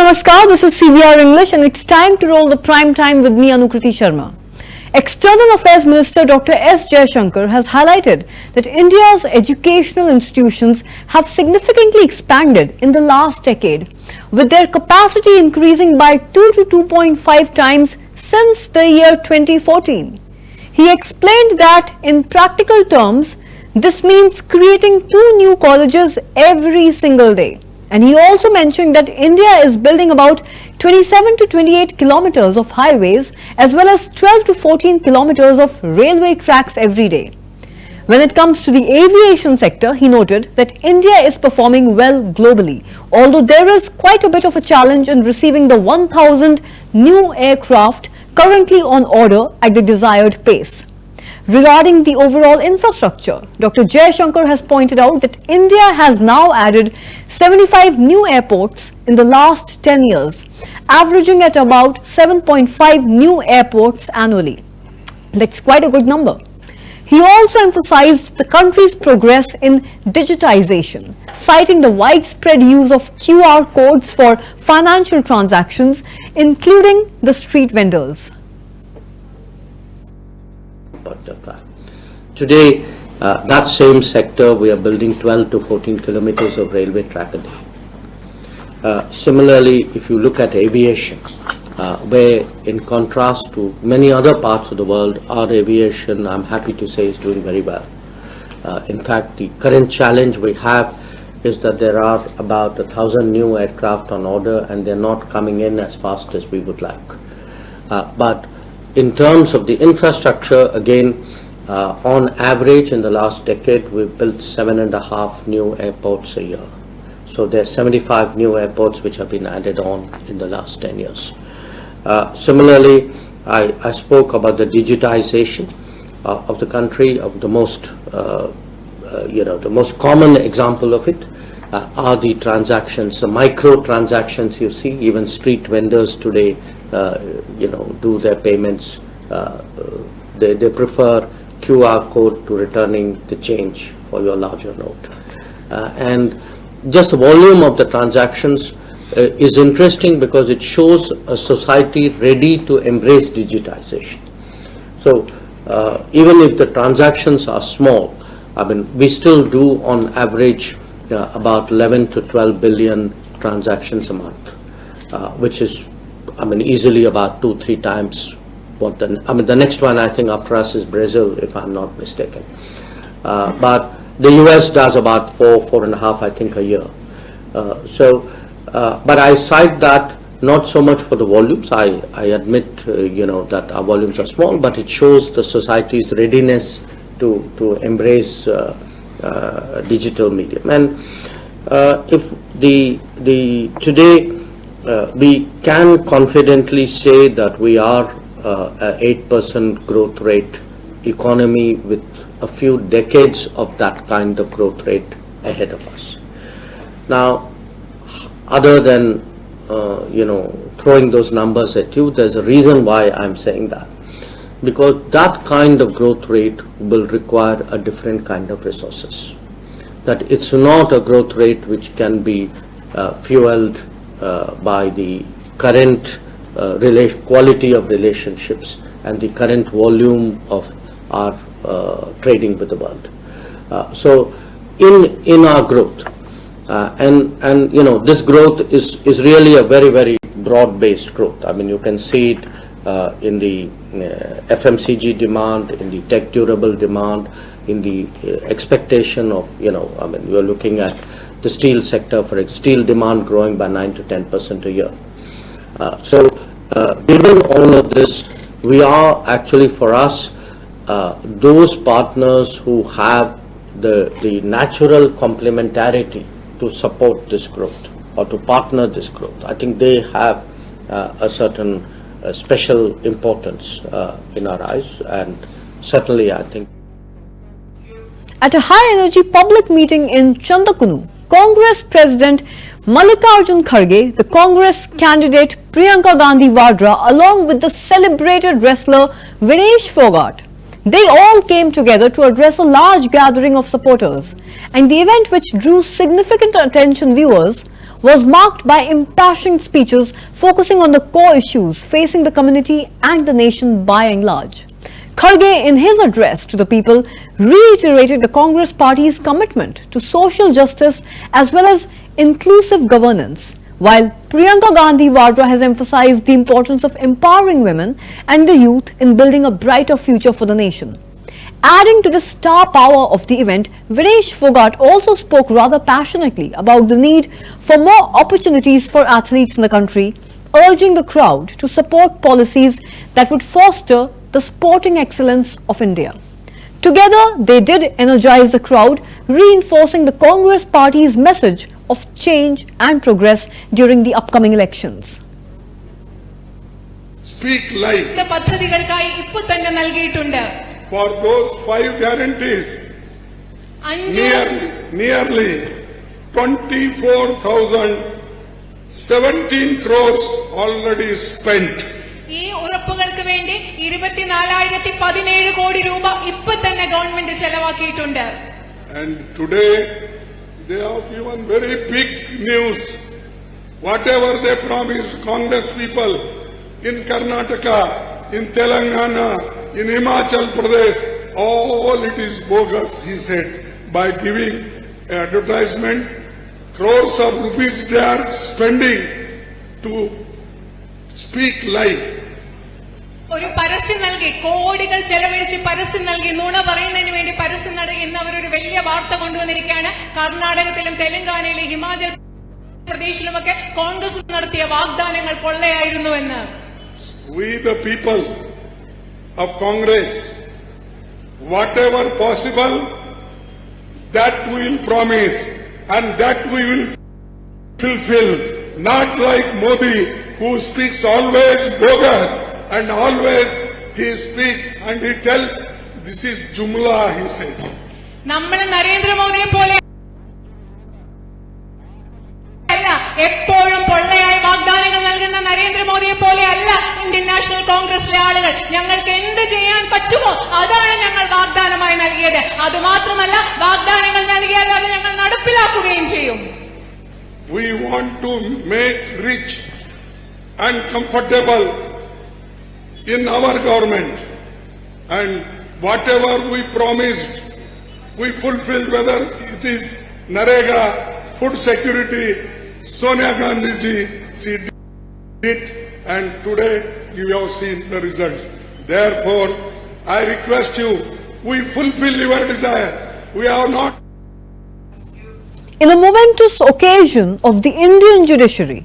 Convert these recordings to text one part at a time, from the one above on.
Namaskar, this is CVR English and it's time to roll the prime time with me, Anukriti Sharma. External Affairs Minister Dr. S. Jaishankar has highlighted that India's educational institutions have significantly expanded in the last decade, with their capacity increasing by 2 to 2.5 times since the year 2014. He explained that in practical terms, this means creating 2 new colleges every single day. And he also mentioned that India is building about 27 to 28 kilometers of highways as well as 12 to 14 kilometers of railway tracks every day. When it comes to the aviation sector, he noted that India is performing well globally, although there is quite a bit of a challenge in receiving the 1,000 new aircraft currently on order at the desired pace. Regarding the overall infrastructure, Dr. Jaishankar has pointed out that India has now added 75 new airports in the last 10 years, averaging at about 7.5 new airports annually. That's quite a good number. He also emphasized the country's progress in digitization, citing the widespread use of QR codes for financial transactions, including the street vendors. Today, that same sector, we are building 12 to 14 kilometers of railway track a day. Similarly, if you look at aviation, where in contrast to many other parts of the world, our aviation, I'm happy to say, is doing very well. In fact, the current challenge we have is that there are about 1,000 new aircraft on order and they're not coming in as fast as we would like. But in terms of the infrastructure, again, on average in the last decade, we've built 7.5 new airports a year. So there are 75 new airports which have been added on in the last 10 years. Similarly, I spoke about the digitization of the country. Of the most, the most common example of it are the transactions, the micro transactions you see. Even street vendors today, do their payments. They prefer QR code to returning the change for your larger note. And just the volume of the transactions is interesting because it shows a society ready to embrace digitization. So even if the transactions are small, I mean, we still do on average about 11 to 12 billion transactions a month, which is, I mean, easily about 2-3 times what the next one I think after us is Brazil, if I'm not mistaken. But the US does about 4.5, I think, a year. But I cite that not so much for the volumes. I admit, that our volumes are small, but it shows the society's readiness to embrace digital medium. And if today we can confidently say that we are a 8% growth rate economy with a few decades of that kind of growth rate ahead of us. Now, other than throwing those numbers at you, there's a reason why I'm saying that. Because that kind of growth rate will require a different kind of resources. That it's not a growth rate which can be fueled by the current quality of relationships and the current volume of our trading with the world. So in our growth, this growth is really a very, very broad-based growth. I mean, you can see it in the FMCG demand, in the tech durable demand, in the expectation of, we're looking at the steel sector, for steel demand growing by 9 to 10% a year. Given all of this, we are actually, for us, those partners who have the natural complementarity to support this growth or to partner this growth. I think they have a certain special importance in our eyes, and certainly I think. At a high-energy public meeting in Chandakunu, Congress President Mallikarjunkharge, the Congress candidate Priyanka Gandhi Vadra, along with the celebrated wrestler Vinesh Fogart, they all came together to address a large gathering of supporters. And the event, which drew significant attention viewers, was marked by impassioned speeches focusing on the core issues facing the community and the nation by and large. Kharge, in his address to the people, reiterated the Congress party's commitment to social justice as well as inclusive governance, while Priyanka Gandhi Vadra has emphasized the importance of empowering women and the youth in building a brighter future for the nation. Adding to the star power of the event, Vinesh Fogart also spoke rather passionately about the need for more opportunities for athletes in the country, urging the crowd to support policies that would foster the sporting excellence of India. Together, they did energize the crowd, reinforcing the Congress party's message of change and progress during the upcoming elections. Speak life. For those 5 guarantees, nearly 24,017 crores already spent. ഈ ഉറപ്പുകൾക്ക് വേണ്ടി 24,017 കോടി രൂപ ഇപ്പോ തന്നെ government ചെലവാക്കിയിട്ടുണ്ട്. And today they have given very big news. Whatever they promised Congress people in Karnataka, in Telangana, in Himachal Pradesh, all it is bogus, he said, by giving advertisement, crores of rupees they are spending to speak lie. ഒരു പരസ്യം നൽകി കോടികൾ ചെലവഴിച്ച് പരസ്യം നൽകി നുണ പറയുന്നതിന് വേണ്ടി പരസ്യം നൽകി ഇന്ന് അവരൊരു വലിയ വാർത്ത കൊണ്ടുവന്നിരിക്കുകയാണ്. കർണാടകത്തിലും തെലങ്കാനയിലും ഹിമാചൽ പ്രദേശിലുമൊക്കെ കോൺഗ്രസ് നടത്തിയ വാഗ്ദാനങ്ങൾ കൊള്ളയായിരുന്നുവെന്ന്. We the people of Congress, whatever possible, that we will promise and that we will fulfill, not like Modi who speaks always bogus and always he speaks and he tells this is Jumla, he says. നമ്മൾ നരേന്ദ്രമോദിയെ പോലെ അല്ല, എപ്പോഴും പൊള്ളയായ വാഗ്ദാനങ്ങൾ നൽകുന്ന നരേന്ദ്രമോദിയെ പോലെ അല്ല ഇന്ത്യൻ നാഷണൽ കോൺഗ്രസിലെ ആളുകൾ. ഞങ്ങൾക്ക് എന്ത് ചെയ്യാൻ പറ്റുമോ അതാണ് ഞങ്ങൾ വാഗ്ദാനമായി നൽകിയത്. അതുമാത്രമല്ല, വാഗ്ദാനങ്ങൾ നൽകിയാൽ അത് ഞങ്ങൾ നടപ്പിലാക്കുകയും ചെയ്യും. We want to make rich and comfortable in our government, and whatever we promised we fulfilled, whether it is Narega, food security, Sonia Gandhi ji, she did it, and today you have seen the results. Therefore I request you, we fulfill your desire. We are not. In a momentous occasion of the Indian judiciary,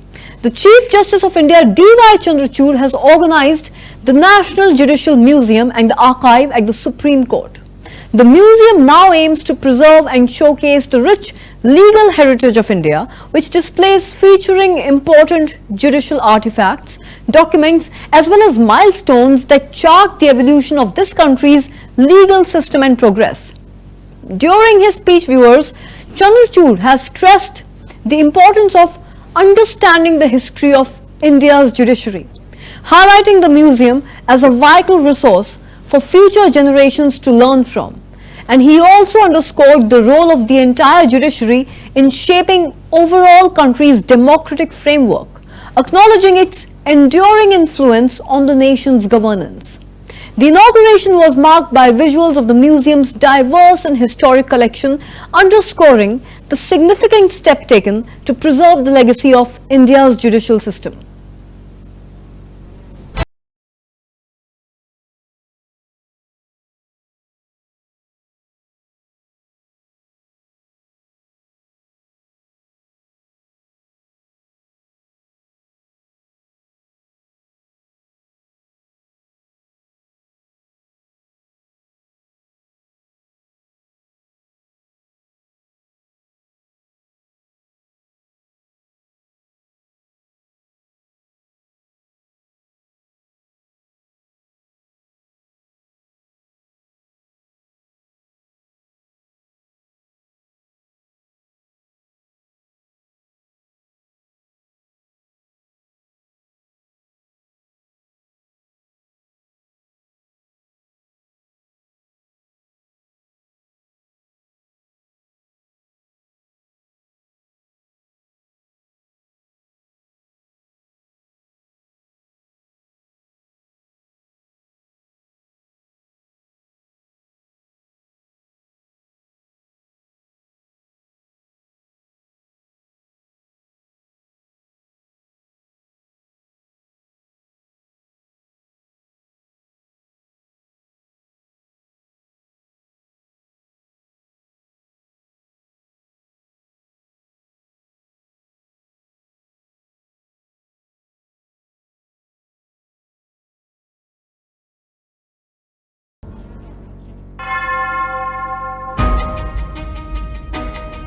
the Chief Justice of India, dychandrachudnews, has organized the National Judicial Museum and the Archive at the Supreme Court. The museum now aims to preserve and showcase the rich legal heritage of India, which displays featuring important judicial artifacts, documents, as well as milestones that chart the evolution of this country's legal system and progress. During his speech, viewers, Chandrachud has stressed the importance of understanding the history of India's judiciary, highlighting the museum as a vital resource for future generations to learn from. And he also underscored the role of the entire judiciary in shaping overall country's democratic framework, acknowledging its enduring influence on the nation's governance. The inauguration was marked by visuals of the museum's diverse and historic collection, underscoring the significant step taken to preserve the legacy of India's judicial system.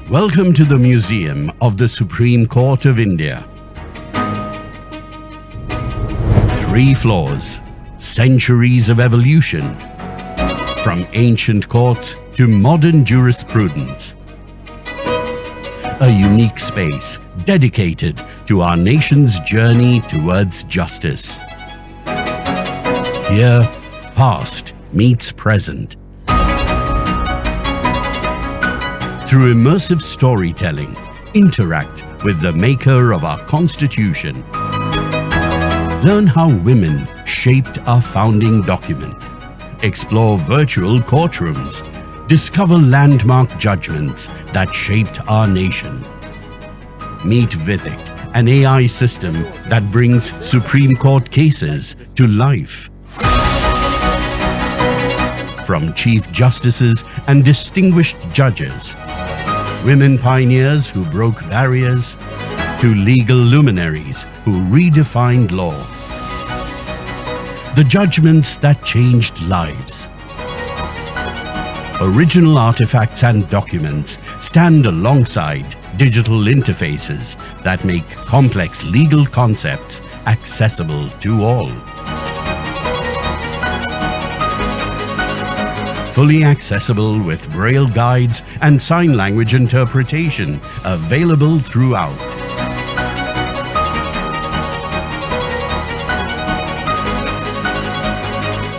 Welcome to the Museum of the Supreme Court of India. 3 floors, centuries of evolution, from ancient courts to modern jurisprudence. A unique space dedicated to our nation's journey towards justice. Here, past meets present. Through immersive storytelling, interact with the maker of our Constitution. Learn how women shaped our founding document. Explore virtual courtrooms. Discover landmark judgments that shaped our nation. Meet Vithic, an AI system that brings Supreme Court cases to life. From Chief Justices and distinguished judges, women pioneers who broke barriers, to legal luminaries who redefined law. The judgments that changed lives. Original artifacts and documents stand alongside digital interfaces that make complex legal concepts accessible to all. Fully accessible with braille guides and sign language interpretation available throughout.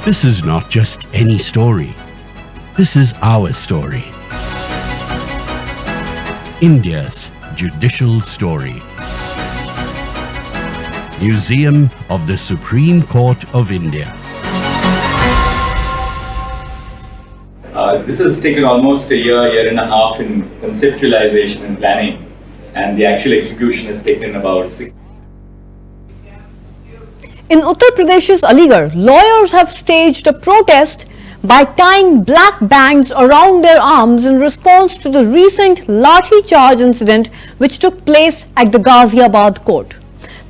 This is not just any story. This is our story. India's judicial story. Museum of the Supreme Court of India. This has taken almost a year and a half in conceptualization and planning, and the actual execution has taken about 6. In Uttar Pradesh's Aligarh, lawyers have staged a protest by tying black bands around their arms in response to the recent lathi charge incident which took place at the Ghaziabad court.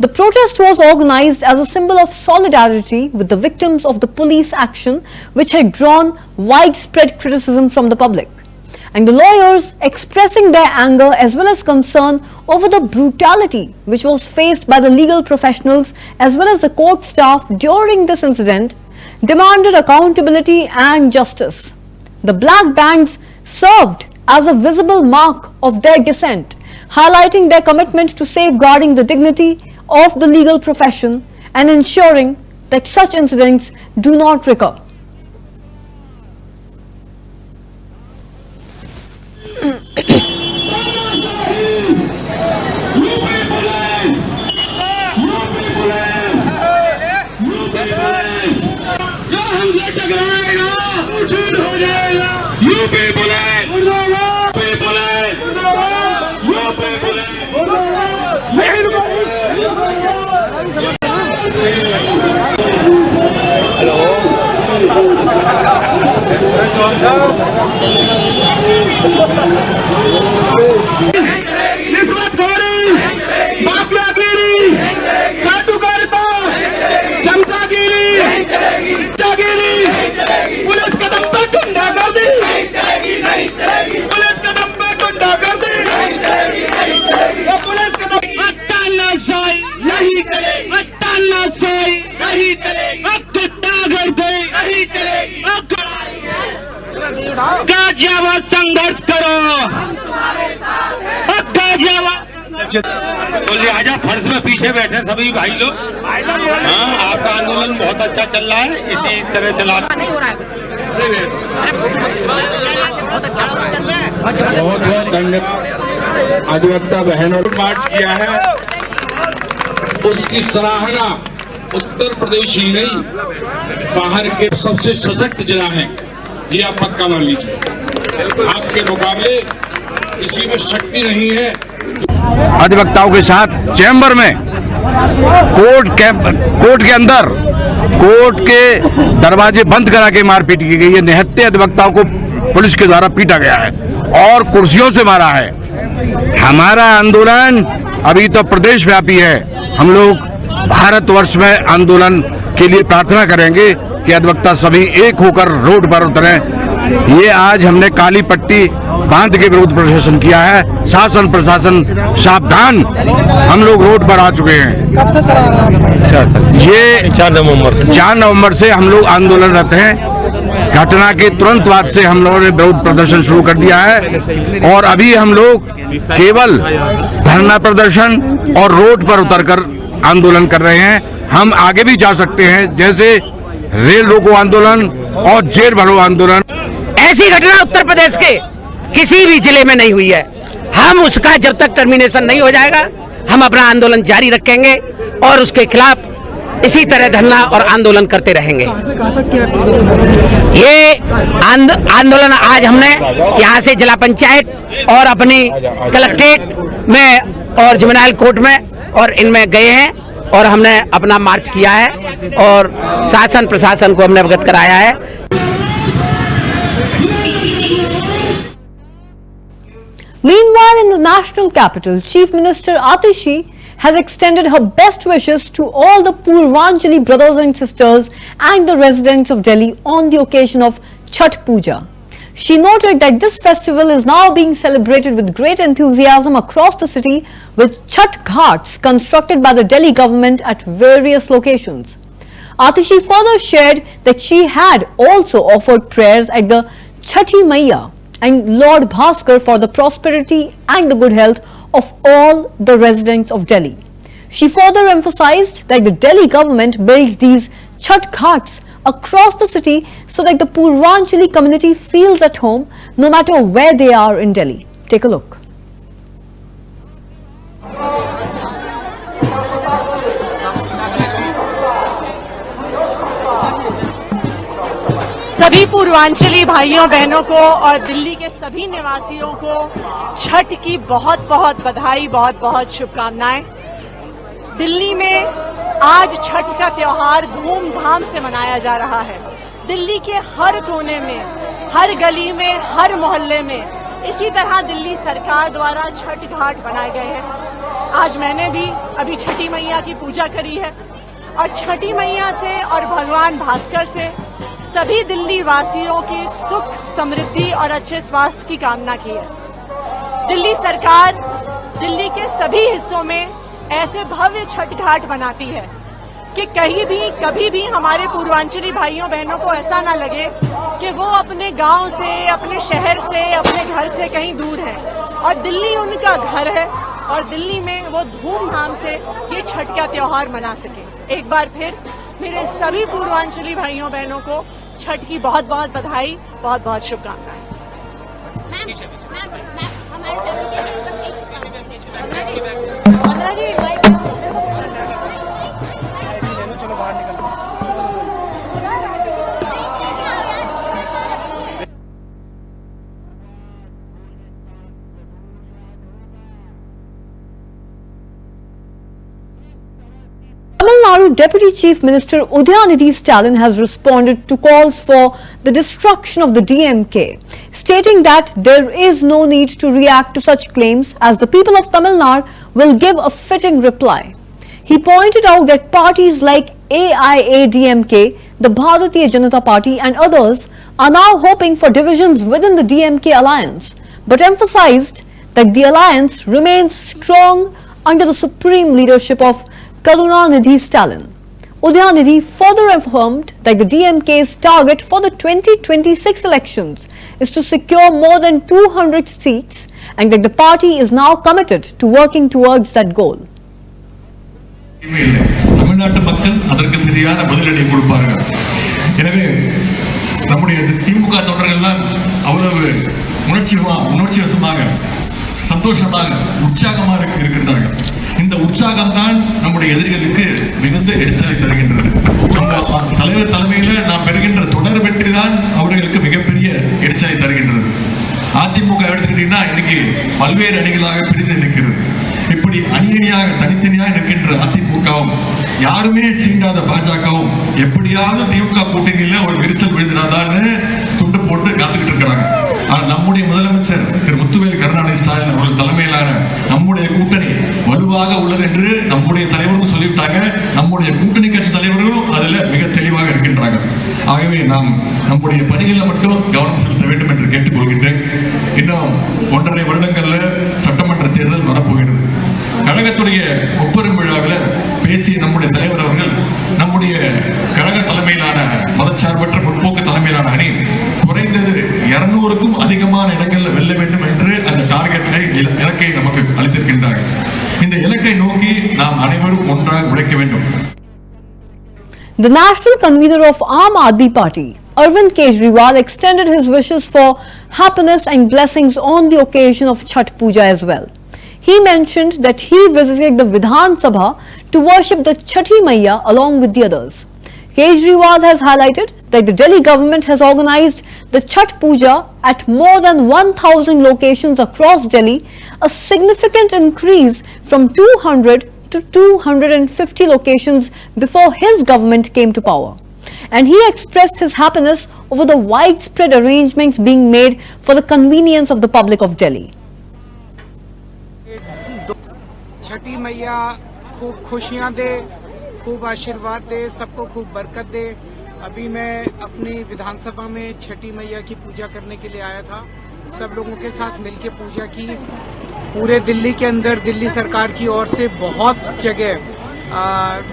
The protest was organized as a symbol of solidarity with the victims of the police action, which had drawn widespread criticism from the public. And the lawyers expressing their anger as well as concern over the brutality which was faced by the legal professionals as well as the court staff during this incident, demanded accountability and justice. The black bands served as a visible mark of their dissent, highlighting their commitment to safeguarding the dignity of the legal profession and ensuring that such incidents do not recur. संघर्ष करो, बोलिए आजा फर्श में पीछे बैठे सभी भाई लोग। हाँ, आपका आंदोलन बहुत अच्छा चल रहा है, इसी तरह चला। बहुत बहुत धन्यवाद। अधिवक्ता बहनों ने मार्च किया है, उसकी सराहना उत्तर प्रदेश ही नहीं बाहर के सबसे सशक्त जिला है, ये आप पक्का मान लीजिए। आपके मुकाबले किसी में शक्ति नहीं है। अधिवक्ताओं के साथ चैम्बर में कोर्ट के अंदर कोर्ट के दरवाजे बंद करा के मारपीट की गई है। निहत्थे अधिवक्ताओं को पुलिस के द्वारा पीटा गया है और कुर्सियों से मारा है। हमारा आंदोलन अभी तो प्रदेश व्यापी है। हम लोग भारतवर्ष में आंदोलन के लिए प्रार्थना करेंगे कि अधिवक्ता सभी एक होकर रोड पर उतरें ये आज हमने काली पट्टी बांध के विरोध प्रदर्शन किया है। शासन प्रशासन सावधान, हम लोग रोड पर आ चुके हैं। ये 4 नवंबर से हम लोग आंदोलनरत हैं। घटना के तुरंत बाद से हम लोगों ने विरोध प्रदर्शन शुरू कर दिया है और अभी हम लोग केवल धरना प्रदर्शन और रोड पर उतरकर आंदोलन कर रहे हैं। हम आगे भी जा सकते हैं, जैसे रेल रोको आंदोलन और जेल भरो आंदोलन। ऐसी घटना उत्तर प्रदेश के किसी भी जिले में नहीं हुई है। हम उसका जब तक टर्मिनेशन नहीं हो जाएगा, हम अपना आंदोलन जारी रखेंगे और उसके खिलाफ इसी तरह धरना और आंदोलन करते रहेंगे। ये आंदोलन आज हमने यहाँ से जिला पंचायत और अपनी कलेक्ट्रेट में और जुवेनाइल कोर्ट में और इनमें गए हैं और हमने अपना मार्च किया है और शासन प्रशासन को हमने अवगत कराया है। Meanwhile, in the national capital, Chief Minister Atishi has extended her best wishes to all the Purvanchali brothers and sisters and the residents of Delhi on the occasion of Chhath Puja. She noted that this festival is now being celebrated with great enthusiasm across the city, with Chhath Ghats constructed by the Delhi government at various locations. Atishi further shared that she had also offered prayers at the Chhathi Maiya and Lord Bhaskar for the prosperity and the good health of all the residents of Delhi. She further emphasized that the Delhi government builds these Chhath Ghats across the city so that the Purvanchali community feels at home no matter where they are in Delhi. Take a look. सभी पूर्वांचली भाइयों बहनों को और दिल्ली के सभी निवासियों को छठ की बहुत बहुत बधाई, बहुत बहुत शुभकामनाएं। दिल्ली में आज छठ का त्योहार धूमधाम से मनाया जा रहा है। दिल्ली के हर कोने में, हर गली में, हर मोहल्ले में इसी तरह दिल्ली सरकार द्वारा छठ घाट बनाए गए हैं। आज मैंने भी अभी छठी मैया की पूजा करी है और छठी मैया से और भगवान भास्कर से सभी दिल्ली वासियों की सुख, समृद्धि और अच्छे स्वास्थ्य की कामना की है। दिल्ली सरकार दिल्ली के सभी हिस्सों में ऐसे भव्य छठ घाट बनाती है कि कहीं भी कभी भी हमारे पूर्वांचली भाइयों बहनों को ऐसा ना लगे कि वो अपने गांव से, अपने शहर से, अपने घर से कहीं दूर हैं और दिल्ली उनका घर है और दिल्ली में वो धूमधाम से ये छठ का त्योहार मना सके। एक बार फिर मेरे सभी पूर्वांचली भाइयों बहनों को छठ की बहुत बहुत बधाई, बहुत बहुत शुभकामनाएं। Tamil Nadu Deputy Chief Minister Udaykumar Stalin has responded to calls for the destruction of the DMK, stating that there is no need to react to such claims as the people of Tamil Nadu will give a fitting reply. He pointed out that parties like AIADMK, the Bharatiya Janata Party and others are now hoping for divisions within the DMK alliance, but emphasized that the alliance remains strong under the supreme leadership of Karunanidhi Stalin. Udayanidhi further affirmed that the DMK's target for the 2026 elections is to secure more than 200 seats and that the party is now committed to working towards that goal. தமிழ்நாட்டு மக்கள் அதற்கு சரியான பதிலடி கொடுப்பார்கள். எனவே நம்முடைய திமுக தொண்டர்கள்லாம் அவ்வளவு உணர்ச்சிவசமாக, சந்தோஷமாக, உற்சாகமாக இருக்கின்றார்கள். இந்த உற்சாகம் தான் நம்முடைய எதிரிகளுக்கு மிகுந்த எரிச்சலை தருகின்றது. தலைவர் தலைமையில நாம் பெறுகின்ற தொடர் வெற்றி தான் அவர்களுக்கு மிகப்பெரிய எரிச்சலை தருகின்றது. அதிமுக எடுத்துக்கிட்டீங்கன்னா இன்னைக்கு பல்வேறு அணிகளாக பிரிந்து நிற்கிறது. இப்படி அணியணியாக தனித்தனியாக நிற்கின்ற அதிமுகவும் யாருமே சீண்டாத பாஜகவும் எப்படியாவது திமுக கூட்டணியில ஒரு விரிசல் விழுந்தினாதான்னு துண்டு போட்டு காத்துக்கிட்டு இருக்கிறாங்க. நம்முடைய முதலமைச்சர் திரு முத்துவேல் கருணாநிதி ஸ்டாலின் அவர்கள் தலைமையிலான நம்முடைய கூட்டணி வலுவாக உள்ளது என்று நம்முடைய தலைவரும் சொல்லிவிட்டாங்க. நம்முடைய கூட்டணி கட்சி தலைவர்களும் அதுல மிக தெளிவாக இருக்கின்றாங்க. ஆகவே நாம் நம்முடைய பணிகளில் மட்டும் கவனம் செலுத்த வேண்டும் என்று கேட்டுக்கொள்கின்றேன். இன்னும் 1.5 வருடங்கள்ல சட்டமன்ற தேர்தல் வரப்போகிறது. கழகத்துடைய ஒப்பெரும் விழாவில் பேசிய நம்முடைய தலைவர் அவர்கள் நம்முடைய கழக தலைமையிலான மதச்சார்பற்ற முற்போக்கு தலைமையிலான அணி குறைந்தது 200க்கும் அதிகமான இடங்களில் வெல்ல வேண்டும் என்று அந்த டார்கெட்டை இலக்கை நமக்கு அளித்திருக்கின்றார்கள். இந்த இலக்கை நோக்கி நாம் அனைவரும் ஒன்றாக உழைக்க வேண்டும். The national convener of Aam Aadmi Party, Arvind Kejriwal, extended his wishes for happiness and blessings on the occasion of Chhath Puja as well. He mentioned that he visited the Vidhan Sabha to worship the Chhathi Maiya along with the others. Kejriwal has highlighted that the Delhi government has organized the Chhath Puja at more than 1,000 locations across Delhi, a significant increase from 200 to 250 locations before his government came to power. And he expressed his happiness over the widespread arrangements being made for the convenience of the public of Delhi. छठी मैया खूब खुशियाँ दे, खूब आशीर्वाद दे, सबको खूब बरकत दे। अभी मैं अपनी विधानसभा में छठी मैया की पूजा करने के लिए आया था। सब लोगों के साथ मिलकर पूजा की। पूरे दिल्ली के अंदर दिल्ली सरकार की ओर से बहुत जगह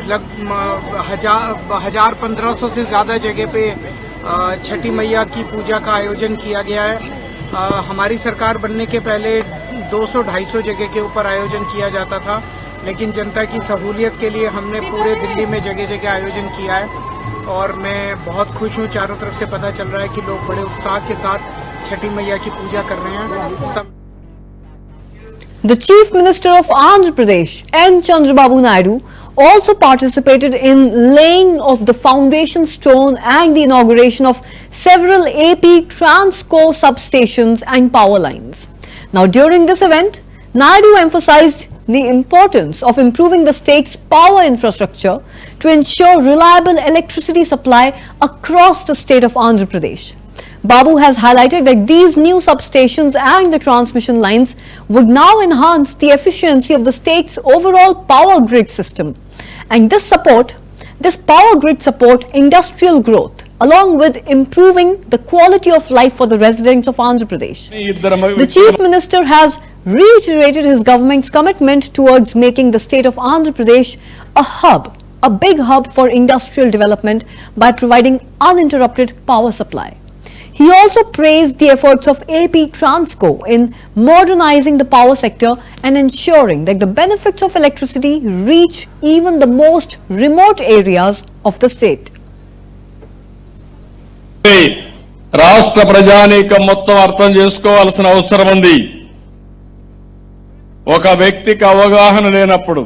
1,000-1,500 से ज़्यादा जगह पे छठी मैया की पूजा का आयोजन किया गया है। हमारी सरकार बनने के पहले 200-250 जगह के ऊपर आयोजन किया जाता था, लेकिन जनता की सहूलियत के लिए हमने पूरे दिल्ली में जगह जगह आयोजन किया है और मैं बहुत खुश हूँ। चारों तरफ से पता चल रहा है कि लोग बड़े उत्साह के साथ छठी मैया की पूजा कर रहे हैं। सब The Chief Minister of Andhra Pradesh, N. Chandrababu Naidu, also participated in laying of the foundation stone and the inauguration of several AP Transco substations and power lines. Now, during this event, Naidu emphasized the importance of improving the state's power infrastructure to ensure reliable electricity supply across the state of Andhra Pradesh. Babu has highlighted that these new substations and the transmission lines would now enhance the efficiency of the state's overall power grid system. And this power grid support industrial growth along with improving the quality of life for the residents of Andhra Pradesh. The Chief Minister has reiterated his government's commitment towards making the state of Andhra Pradesh a big hub for industrial development by providing uninterrupted power supply. He also praised the efforts of AP Transco in modernizing the power sector and ensuring that the benefits of electricity reach even the most remote areas of the state. రాష్ట్ర ప్రజానీకం మొత్తం అర్థం చేసుకోవాల్సిన అవసరం ఉంది. ఒక వ్యక్తికి అవగాహన లేనప్పుడు,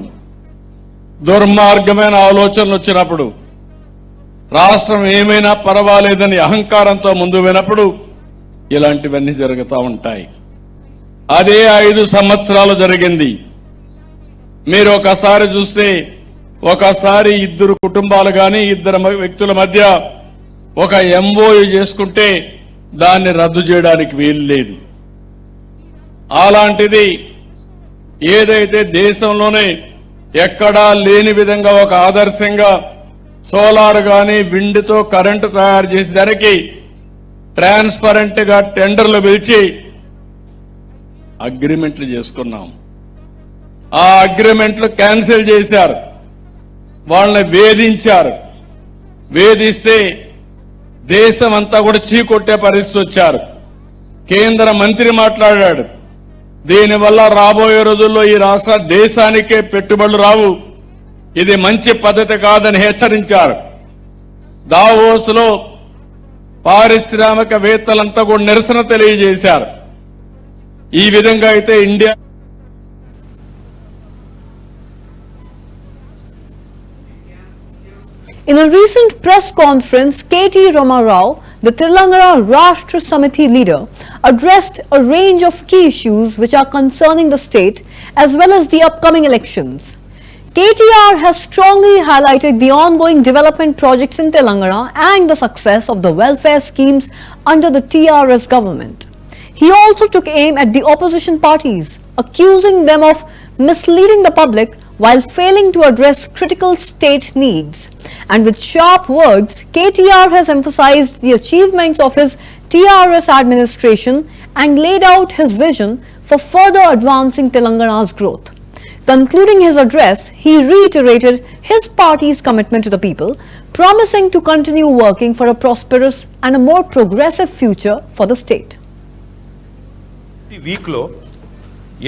దుర్మార్గమైన ఆలోచనలు వచ్చినప్పుడు, రాష్ట్రం ఏమైనా పర్వాలేదని అహంకారంతో ముందు వినప్పుడు ఇలాంటివన్నీ జరుగుతూ ఉంటాయి. అదే 5 సంవత్సరాలు జరిగింది. మీరు ఒకసారి చూస్తే ఒకసారి 2 కుటుంబాలు గాని 2 వ్యక్తుల మధ్య ఒక ఎంఓయూ చేసుకుంటే దాన్ని రద్దు చేయడానికి వీలు లేదు. అలాంటిది ఏదైతే దేశంలోనే ఎక్కడా లేని విధంగా ఒక ఆదర్శంగా సోలార్ గాని విండ్ తో కరెంటు తయారు చేసి దానికి ట్రాన్స్పరెంట్ గా టెండర్లు పిలిచి అగ్రిమెంట్లు చేసుకున్నాం. ఆ అగ్రిమెంట్లు క్యాన్సిల్ చేశారు. వాళ్ళని వేధించారు. వేధిస్తే దేశం అంతా కూడా చీకొట్టే పరిస్థితి వచ్చారు. కేంద్ర మంత్రి మాట్లాడాడు. దీనివల్ల రాబోయే రోజుల్లో ఈ రాష్ట్ర దేశానికే పెట్టుబడులు రావు, ఇది మంచి పద్ధతి కాదని హెచ్చరించారు. దావోస్ లో పారిశ్రామికవేత్తలంతా కూడా నిరసన తెలియజేశారు. ఈ విధంగా అయితే India In a recent press conference, K.T. Ramarao, the Telangana Rashtra Samiti leader, addressed a range of key issues which are concerning the state as well as the upcoming elections. KTR has strongly highlighted the ongoing development projects in Telangana and the success of the welfare schemes under the TRS government. He also took aim at the opposition parties, accusing them of misleading the public while failing to address critical state needs. And with sharp words, KTR has emphasized the achievements of his TRS administration and laid out his vision for further advancing Telangana's growth. Concluding his address, he reiterated his party's commitment to the people, promising to continue working for a prosperous and a more progressive future for the state. ఈ వీక్లో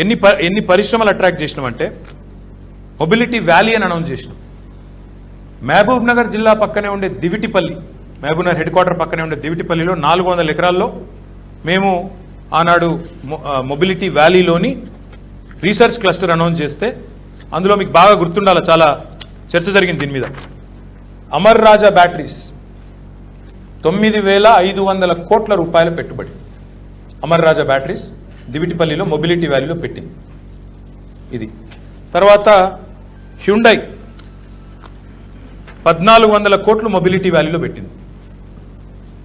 ఎన్ని పరిశ్రమలు attract చేసినామంటే mobility valley అని announce చేసినాం. మహబూబ్ నగర్ జిల్లా పక్కనే ఉండే దివిటిపల్లి, మహబూబ్ నగర్ హెడ్ క్వార్టర్ పక్కనే ఉండే దివిటిపల్లిలో 400 ఎకరాల్లో మేము ఆనాడు మొబిలిటీ వ్యాలీలోని రీసెర్చ్ క్లస్టర్ అనౌన్స్ చేస్తే అందులో మీకు బాగా గుర్తుండాలి, చాలా చర్చ జరిగింది దీని మీద. అమర్ రాజా బ్యాటరీస్ 9,500 కోట్ల రూపాయల పెట్టుబడి అమర్ రాజా బ్యాటరీస్ దివిటిపల్లిలో మొబిలిటీ వ్యాలీలో పెట్టింది. ఇది తర్వాత హ్యుండై 1,400 కోట్లు మొబిలిటీ వ్యాలీలో పెట్టింది.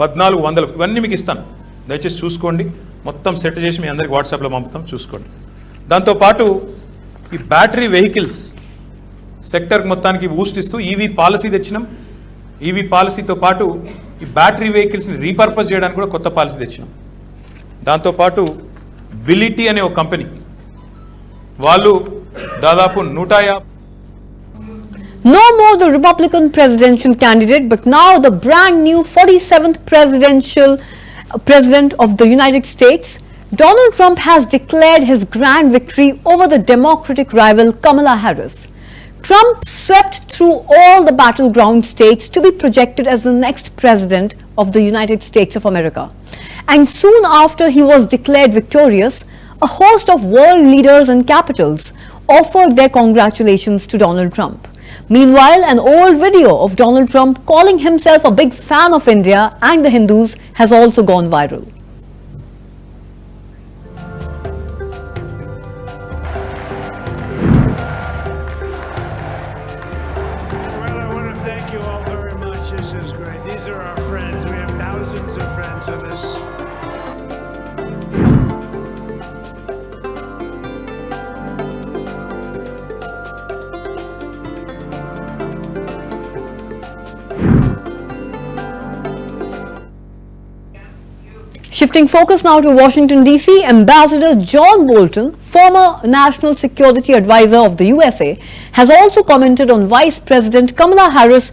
1,400, ఇవన్నీ మీకు ఇస్తాను, దయచేసి చూసుకోండి. మొత్తం సెట్ చేసి మీ అందరికి వాట్సాప్లో పంపుతాం, చూసుకోండి. దాంతోపాటు ఈ బ్యాటరీ వెహికల్స్ సెక్టర్ మొత్తానికి బూస్ట్ ఇస్తూ ఈవీ పాలసీ తెచ్చినాం. ఈవీ పాలసీతో పాటు ఈ బ్యాటరీ వెహికల్స్ని రీపర్పస్ చేయడానికి కూడా కొత్త పాలసీ తెచ్చినాం. దాంతోపాటు బిలిటీ అనే ఒక కంపెనీ, వాళ్ళు దాదాపు 150. No more the Republican presidential candidate, but now the brand new 47th President of the United States, Donald Trump has declared his grand victory over the Democratic rival Kamala Harris. Trump swept through all the battleground states to be projected as the next president of the United States of America. And soon after he was declared victorious, a host of world leaders and capitals offered their congratulations to Donald Trump. Meanwhile, an old video of Donald Trump calling himself a big fan of India and the Hindus has also gone viral. Well, I want to thank you all very much. This is great. These are our friends. We have thousands of friends in this. Shifting focus now to Washington DC, Ambassador John Bolton, former National Security Advisor of the USA, has also commented on Vice President Kamala Harris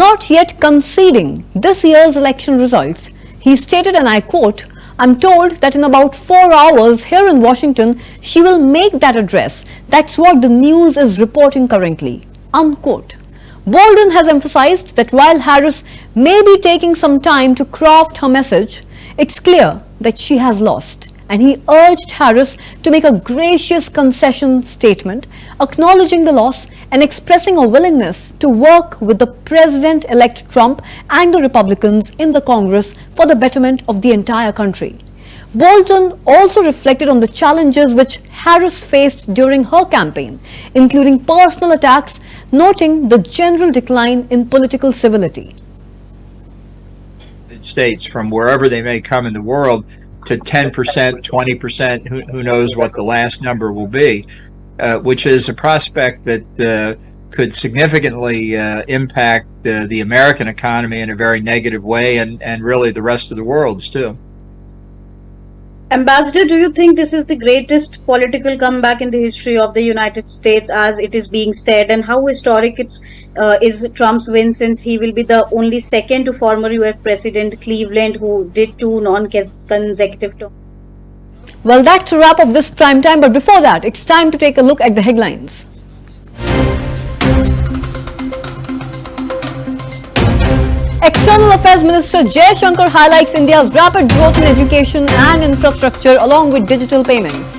not yet conceding this year's election results. He stated, and I quote, "I'm told that in about 4 hours here in Washington, she will make that address. That's what the news is reporting currently," unquote. Bolton has emphasized that while Harris may be taking some time to craft her message, it's clear that she has lost, and he urged Harris to make a gracious concession statement, acknowledging the loss and expressing a willingness to work with the President-elect Trump and the Republicans in the Congress for the betterment of the entire country. Bolton also reflected on the challenges which Harris faced during her campaign, including personal attacks, noting the general decline in political civility. States from wherever they may come in the world to 10%, 20%, who knows what the last number will be, which is a prospect that could significantly impact the American economy in a very negative way, and really the rest of the world's too. Ambassador, do you think this is the greatest political comeback in the history of the United States, as it is being said, and how historic is Trump's win, since he will be the only second to former US President Cleveland who did 2 non-consecutive terms? Well, that's a wrap of this prime time, but before that, it's time to take a look at the headlines. External Affairs Minister Jaishankar highlights India's rapid growth in education and infrastructure along with digital payments.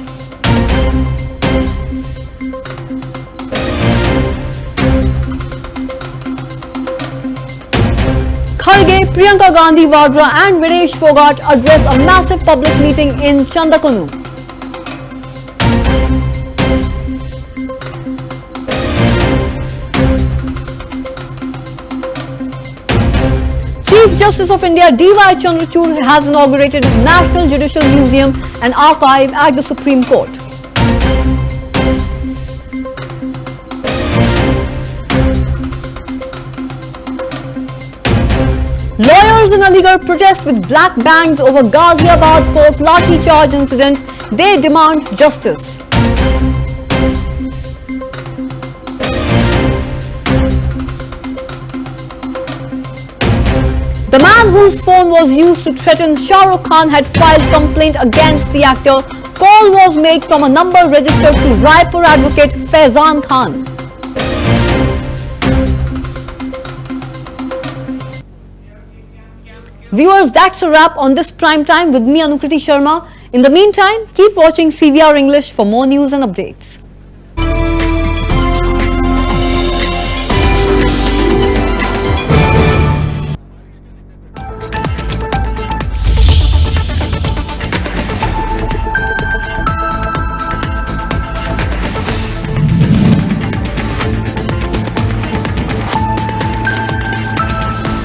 Kharge, Priyanka Gandhi Vadra and Videsh Fogart address a massive public meeting in Chandakonu. Chief Justice of India dychandrachudnews has inaugurated National Judicial Museum and Archive at the Supreme Court. Lawyers in Aligarh protest with black bands over Ghaziabad court lathi charge incident. They demand justice. The man whose phone was used to threaten Shah Rukh Khan had filed complaint against the actor. Call was made from a number registered to Raipur advocate Faizan Khan. Viewers, that's a wrap on this prime time with me, Anukriti Sharma. In the meantime, keep watching CVR English for more news and updates.